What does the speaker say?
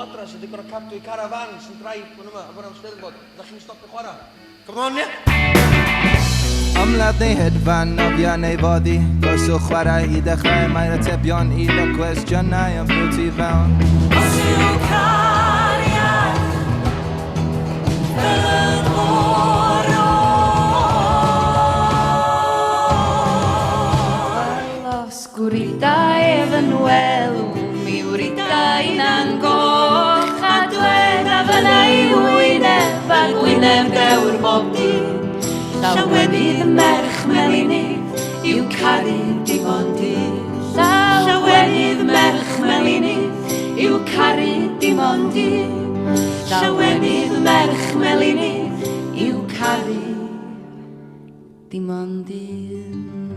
adra sydd wedi gorau cadw i carafan sy'n draif hwn yma, a fan am Steddfod. Da chi'n stopio chwarae? Come on, ie? Ymladd neu hedfan, nofio neu foddi. Goswch chwarae i ddechrau, mae'r atebion i y cwestiynau yn byw tu fewn. Os yw cariad yn horo Osgwridau efo welw mi wridau na'n goch a dwed a fyna I wyneb a gwyneb dewr bob dydd Llawenydd merch melinydd yw caru dim ond dydd Llawenydd merch melinydd yw caru dim ond dydd Llawenydd merch melinydd yw caru dim ond dydd